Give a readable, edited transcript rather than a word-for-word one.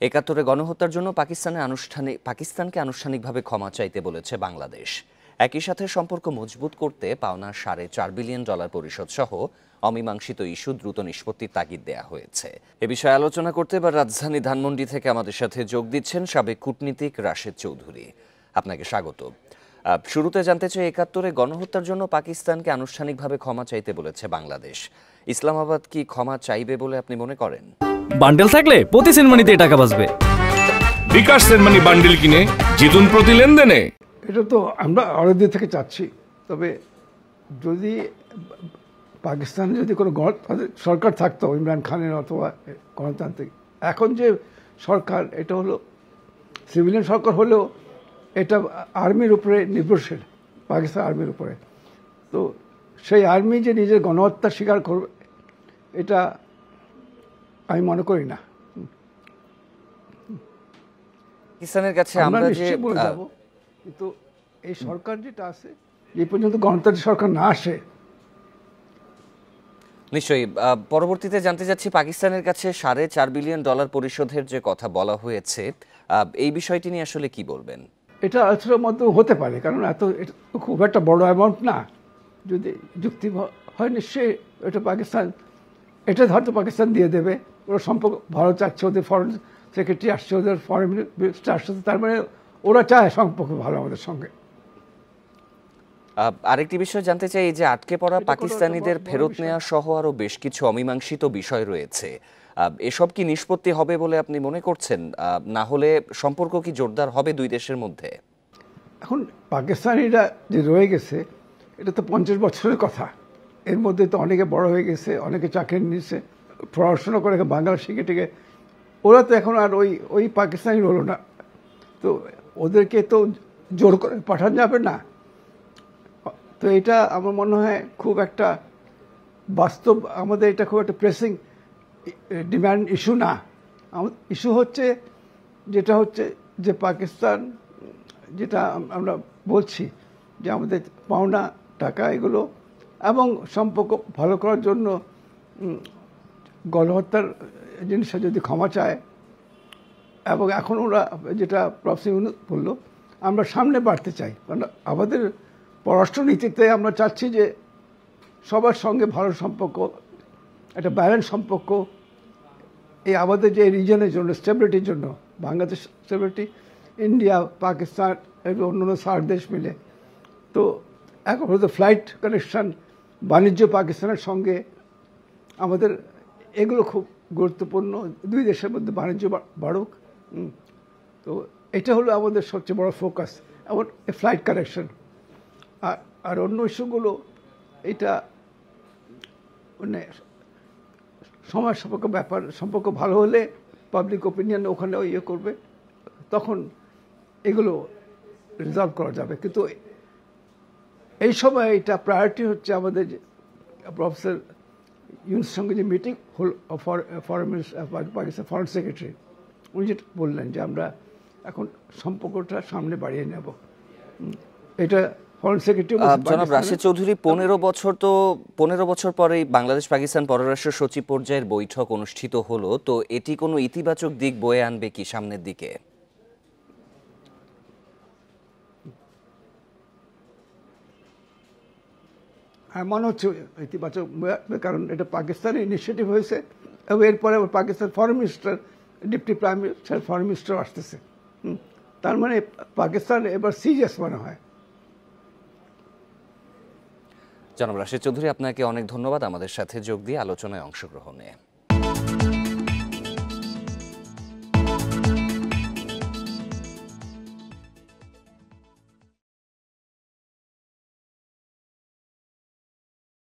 একাত্তরে গণহত্যার জন্য পাকিস্তানকে আনুষ্ঠানিকভাবে ক্ষমা চাইতে বলেছে বাংলাদেশ। একই সাথে সম্পর্ক মজবুত করতে পাওনা $4.5 বিলিয়ন পরিশোধ সহ অমীমাংসিত ইস্যু দ্রুত নিষ্পত্তির তাগিদ দেয়া হয়েছে। এ বিষয়ে আলোচনা করতে এবার রাজধানী ধানমন্ডি থেকে আমাদের সাথে যোগ দিচ্ছেন সাবেক কূটনীতিক রাশেদ চৌধুরী। আপনাকে স্বাগত। শুরুতে জানতে চাই, একাত্তরে গণহত্যার জন্য পাকিস্তানকে আনুষ্ঠানিকভাবে ক্ষমা চাইতে বলেছে বাংলাদেশ। ইসলামাবাদ কি ক্ষমা চাইবে বলে আপনি মনে করেন? বান্ডেল থাকলে প্রতি সেনমানিতে টাকা বাঁচবে। বিকাশ সেনমানি বান্ডেল কিনে জিতুন প্রতি লেনদেনে। এটা তো আমরা অনেকদিন থেকে চাচ্ছি, তবে যদি পাকিস্তানে যদি কোনো সরকার থাকতো, ইমরান খানের অথবা গণতান্ত্রিক, এখন যে সরকার এটা হলো সিভিলিয়ান সরকার হলেও এটা আর্মির উপরে নির্ভরশীল, পাকিস্তান আর্মির উপরে। তো সেই আর্মি যে নিজের গণহত্যা স্বীকার করবে এটা আমি মনে করি না। পাকিস্তানের কাছে আমরা নিশ্চয়ই বলে যাব, কিন্তু এই সরকার যেটা আছে, যে পর্যন্ত গণতান্ত্রিক সরকার না আসে। নিশ্চয়ই। পরবর্তীতে জানতে চাচ্ছি, পাকিস্তানের কাছে $4.5 বিলিয়ন পরিশোধের যে কথা বলা হয়েছে, এই বিষয়টি নিয়ে আসলে কি বলবেন? এটা আলোচনার মধ্যে হতে পারে, কারণ এটা খুব একটা বড় অ্যামাউন্ট না। যদি যুক্তি হয় নিশ্চয়ই এটা পাকিস্তান, এটা হয়তো পাকিস্তান দিয়ে দেবে। ওরা সম্পর্ক ভালো চাচ্ছে, ওদের ফরেন সেক্রেটারি আসছে, ওদের ফরেন মিনিস্টার আসছে, তার মানে ওরা চায় সম্পর্ক ভালো আমাদের সঙ্গে। আরেকটি বিষয় জানতে চাই, যে আটকে পড়া পাকিস্তানিদের ফেরত নেওয়া সহ আরও বেশ কিছু অমীমাংসিত বিষয় রয়েছে, এসব কি নিষ্পত্তি হবে বলে আপনি মনে করছেন? না হলে সম্পর্ক কি জোরদার হবে দুই দেশের মধ্যে? এখন পাকিস্তানিরা যে রয়ে গেছে, এটা তো 50 বছরের কথা। এর মধ্যে তো অনেকে বড় হয়ে গেছে, অনেকে চাকরি নিচ্ছে, পড়াশোনা করে বাংলা শিখে টিকে। ওরা তো এখন আর ওই পাকিস্তানি হলো না, তো ওদেরকে তো জোর করে পাঠানো যাবে না। তো এটা আমার মনে হয় খুব একটা বাস্তব, আমাদের এটা খুব একটা প্রেসিং ডিম্যান্ড ইস্যু না। ইস্যু হচ্ছে যেটা হচ্ছে যে পাকিস্তান, যেটা আমরা বলছি যে আমাদের পাওনা টাকা এগুলো, এবং সম্পর্ক ভালো করার জন্য গণহত্যার জিনিসটা যদি ক্ষমা চায়, এবং এখন ওরা যেটা প্রফেসর বললো, আমরা সামনে বাড়তে চাই। কারণ আমাদের পররাষ্ট্রনীতিতে আমরা চাচ্ছি যে সবার সঙ্গে ভালো সম্পর্ক, একটা ব্যালেন্স সম্পর্ক, এই আমাদের যে রিজনের জন্য, স্টেবিলিটির জন্য, বাংলাদেশ স্টেবিলিটি, ইন্ডিয়া, পাকিস্তান এবং অন্যান্য সার্ক দেশ মিলে। তো এখন হয়তো ফ্লাইট কানেকশান, বাণিজ্য পাকিস্তানের সঙ্গে আমাদের, এগুলো খুব গুরুত্বপূর্ণ। দুই দেশের মধ্যে বাণিজ্য বাড়ুক। তো এটা হলো আমাদের সবচেয়ে বড় ফোকাস, এমন ফ্লাইট কানেকশন। আর অন্য ইস্যুগুলো এটা মানে সময় সাপেক্ষ ব্যাপার। সম্পর্ক ভালো হলে পাবলিক ওপিনিয়ন ওখানে ইয়ে করবে, তখন এগুলো রিজলভ করা যাবে। কিন্তু এই সময় এটা প্রায়োরিটি হচ্ছে আমাদের প্রফেসর ইউনুসের সঙ্গে যে মিটিং হল, foreign minister, Pakistan foreign secretary, উনি যেটা বললেন যে আমরা এখন সম্পর্কটা সামনে বাড়িয়ে নেব, এটা ফরেন সেক্রেটারি। জনাব রাশেদ চৌধুরী, 15 বছর পরেই বাংলাদেশ পাকিস্তান পররাষ্ট্র সচিব পর্যায়ের বৈঠক অনুষ্ঠিত হলো, তো এটি কোনো ইতিবাচক দিক বয়ে আনবে কি সামনের দিকে? মনে হচ্ছে ইতিবাচক, কারণ এটা পাকিস্তানের ইনিশিয়েটিভ হয়েছে, এবং এরপরে Pakistan foreign minister, deputy prime minister, foreign minister আসতেছে। তার মানে পাকিস্তান এবার সিরিয়াস মনে হয়। জনাব রাশেদ চৌধুরী, আপনাকে অনেক ধন্যবাদ আমাদের সাথে যোগ দিয়ে আলোচনায় অংশগ্রহণে।